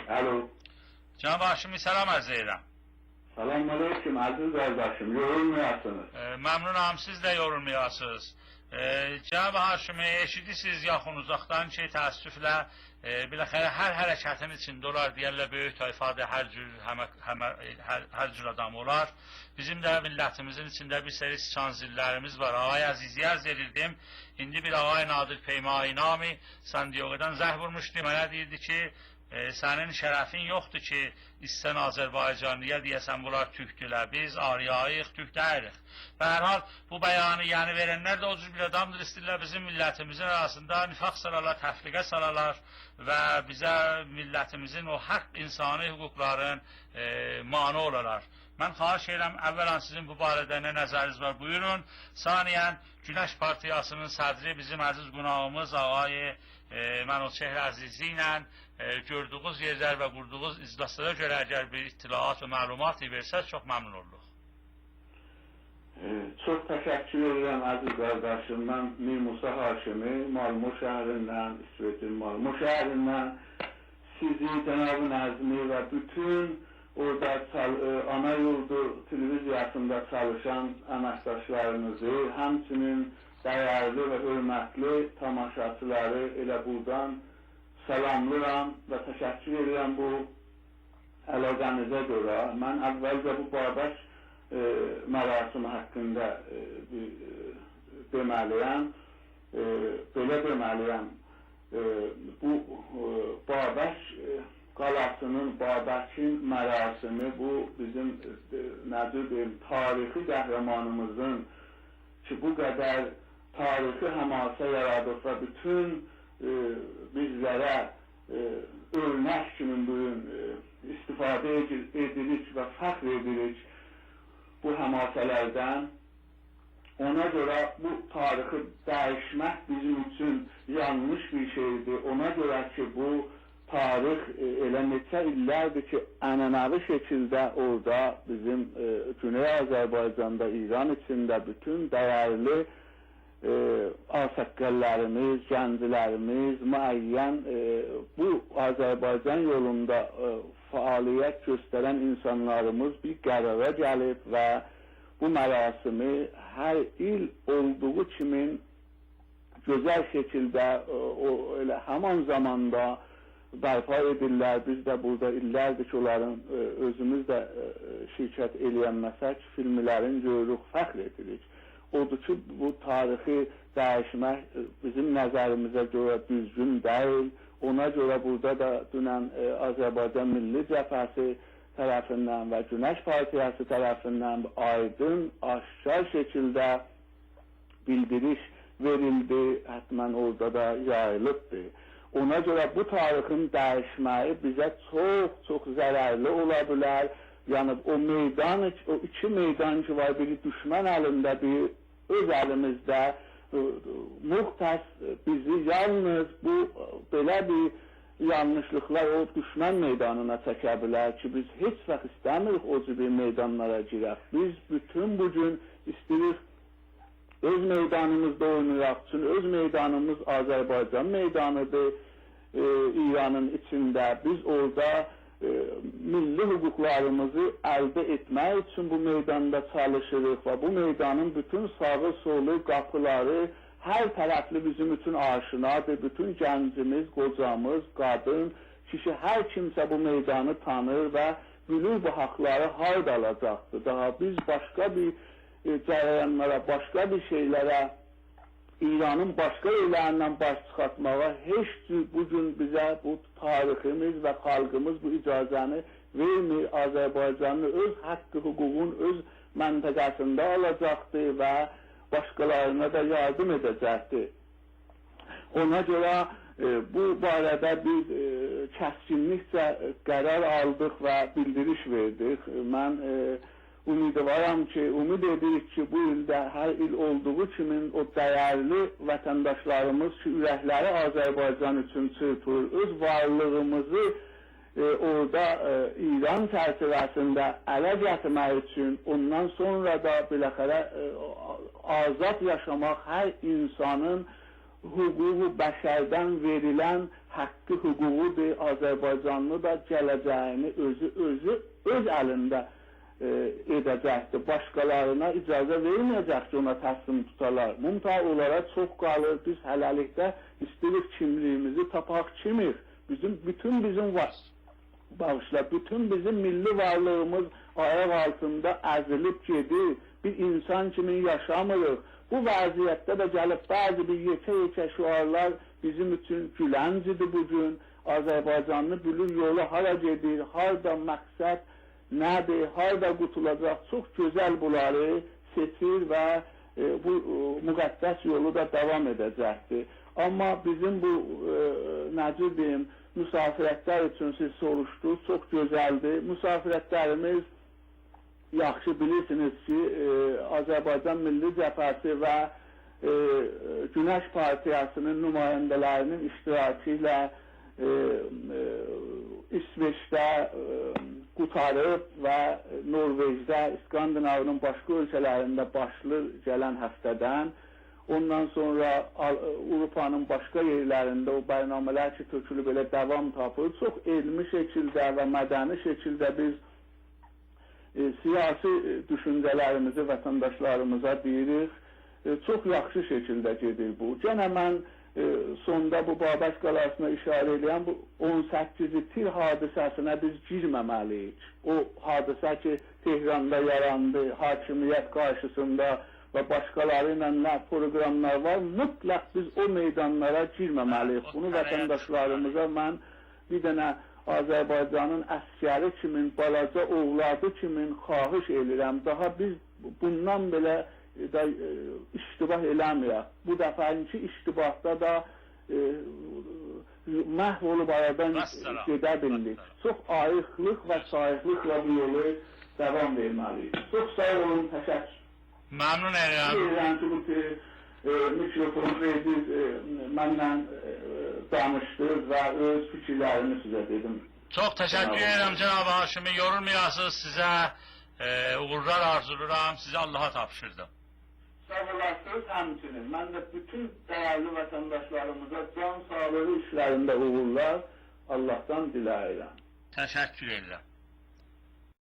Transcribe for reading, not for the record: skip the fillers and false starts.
Alo. Cənab Haşimi, salam arz edirəm. Salam aleyküm aziz qardaşım, yorulmayasınız. Məmnunam, siz də yorulmayasınız. Cənab Haşimi, eşidirsiniz yaxın uzaqdan ki, təəssüflə biləxərə hər hərəkətin içində olar, deyərlər böyük tayfadır, hər cür adam olar. Bizim də millətimizin içində bir seri şanzillərimiz var. Ağay Əzizi arz edirdim. İndi bir Ağay Nadir Peyma İnami San Diego'dan zəh vurmuşdu. Mənə deyirdi ki, sənin şərəfin yoxdur ki, istən Azərbaycanlıya deyəsən bunlar türkdülər. Biz ariyayıq, türk dəyirik. Və hər hal bu bəyanı yəni verənlər də o cür bir adamdır, istəyirlər bizim millətimizin arasında nifaq salarlar, təfriqə salarlar və bizə millətimizin o haqq insani hüquqların mane olarlar. Mən xahiş edirəm, əvvələn sizin bu barədə nə nəzəriniz var, buyurun. Saniyən, Günəş Partiyasının sədri bizim əziz qunağımız Ağay Mənoçeh Əzizi ilə gördüğünüz yerlər və qurduğunuz iclaslara görə əgər bir ittilaat və məlumat versəz, çox məmnun oluruq. Çox təşəkkür edirəm əziz qardaşım. Mən Mir Musa Haşimi, Malmö şəhərindən, İsveçin Malmö şəhərindən sizi, Cənab-ı Nəzmi və bütün orada ana yurdu televiziyasında çalışan əməkdaşlarımızı, həmçinin dəyərli və hörmətli tamaşaçıları elə buradan salamlıram və təşəkkür edirəm bu əlaqənizə görə. Mən əvvəlcə bu Babək mərasimi haqqında deməliyəm, belə deməliyəm, bu Babək qalasının, Babəkin mərasimi bu bizim necə deyim, tarixi qəhrəmanımızın ki bu qədər tarixi həmasə yaradıb və bütün bizlərə örnək kimi bugün istifadə edirik və fəxr edirik bu həmasələrdən. Ona görə bu tarixi dəyişmək bizim üçün yanlış bir şeydir. Ona görə ki bu tarix elə neçə illərdir ki ənənəvi şəkildə orada bizim Güney Azərbaycanda, İran içində bütün dəyərli ağsaqqallarımız, gənclərimiz, müəyyən bu Azərbaycan yolunda fəaliyyət göstərən insanlarımız bir qərara gəlib və bu mərasimi hər il olduğu kimi gözəl şəkildə elə həman zamanda bərpa edirlər. Biz də burada illərdir ki onların özümüz də şirkət eləyənməsək filmlərin görürük, fəxr edirik. Odur ki bu tarixi dəyişmək bizim nəzərimizə görə düzgün deyil. Ona görə burada da dünən Azərbaycan Milli Cəbhəsi tərəfindən və Günəş Partiyası tərəfindən aydın, aşkar şəkildə bildiriş verildi, həttəmən orada da yayılıbdır. Ona görə bu tarixin dəyişməyi bizə çox zərərli ola bilər. Yəni o meydan, o iki meydan ki var, biri düşmən əlində, biri öz əlimizdə, müxtəs bizi yalnız bu belə bir yanlışlıqlar o düşmən meydanına çəkə bilər ki, biz heç vaxt istəmirik o cür bir meydanlara girək. Biz bütün bugün istəyirik öz meydanımızda oynayaq üçün, öz meydanımız Azərbaycan meydanıdır İranın içində. Biz orada milli hüquqlarımızı əldə etmək üçün bu meydanda çalışırıq və bu meydanın bütün sağı, solu, qapıları hər tərəfli bizim üçün aşinadır. Bütün gəncimiz, qocamız, qadın, kişi, hər kimsə bu meydanı tanır və bilir bu haqları harda alacaqdır. Daha biz başqa bir cərəyanlara, başqa bir şeylərə, İranın başqa yerlərindən baş çıxartmağa heç bugün bizə bu tariximiz və xalqımız bu icazəni vermir. Azərbaycanlı öz haqqı, hüququn öz məntəqəsində alacaqdır və başqalarına da yardım edəcəkdir. Ona görə bu barədə biz kəskinlikcə qərar aldıq və bildiriş verdik. Mən ümidvaram ki, ümid edirik ki, bu ildə hər il olduğu kimi o dəyərli vətəndaşlarımız ki, ürəkləri Azərbaycan üçün çırpır, öz varlığımızı orada İran çərçivəsində ələ gətirmək üçün, ondan sonra da biləxərə azad yaşamaq hər insanın hüququ bəşərdən verilən haqqı hüququdur. Azərbaycanlı da gələcəyini öz əlində edəcəkdir. Başqalarına icazə verilməyəcək ki, ona təslim tutarlar. Mümtə onlara çox qalır. Biz hələlikdə istəyirik kimliyimizi tapaq kimik. Bütün bizim bütün bizim milli varlığımız ayaq altında əzilib gedir. Bir insan kimi yaşamırıq. Bu vəziyyətdə də gəlib bəzi bir yekə şüarlar bizim üçün güləncidir bugün. Azərbaycanlı bilir yolu hara gedir, harada məqsəd nədir, harada qutulacaq. Çox gözəl bunları seçir və bu müqəddəs yolu da davam edəcəkdir. Amma bizim bu necə deyim, müsafirətlər üçün siz soruşdunuz, çox gözəldir. Müsafirətlərimiz yaxşı bilirsiniz ki, Azərbaycan Milli Cəbhəsi və Günəş Partiyasının nümayəndələrinin iştirakı ilə İsveçdə qutarıb və Norveçdə, İskandinavın başqa ölkələrində başlı gələn həftədən, ondan sonra Avropanın başqa yerlərində o bərnamələr ki, tökülü belə davam tapır. Çox elmi şəkildə və mədəni şəkildə biz siyasi düşüncələrimizi vətəndaşlarımıza deyirik. Çox yaxşı şəkildə gedir bu. Gənə mən sonda bu Babək qalasına işarə edən bu 18-ci tir hadisəsinə biz girməməliyik. O hadisə ki, Tehranda yarandı, hakimiyyət qarşısında və başqaları ilə nə proqramlar var, mütləq biz o meydanlara girməməliyik. Bunu vətəndaşlarımıza mən bir dənə Azərbaycanın əskəri kimin, balaca oğladı kimin xahiş edirəm. Daha biz bundan belə iştibah eləməyək. Bu dəfəninki iştibahda da məhv olub aradan gedə bildik. Çox ayıqlıq və sayıqlıqla bu yolu davam verməliyik. Çox sağ olun, təşəkkür. Məmnun edirəm. Mikrofonu verdiniz, mənlə danışdınız və öz fikirlərimi sizə dedim. Çox təşəkkür edirəm cənab Haşimi. Yorulmayasınız, sizə uğurlar arzuluram, sizə Allaha tapşırdım. Sağ olasınız həmçinin. Mən də bütün dəyərli vətəndaşlarımıza can sağlığı işlərində uğurlar Allahdan diləyirəm. Təşəkkür edirəm.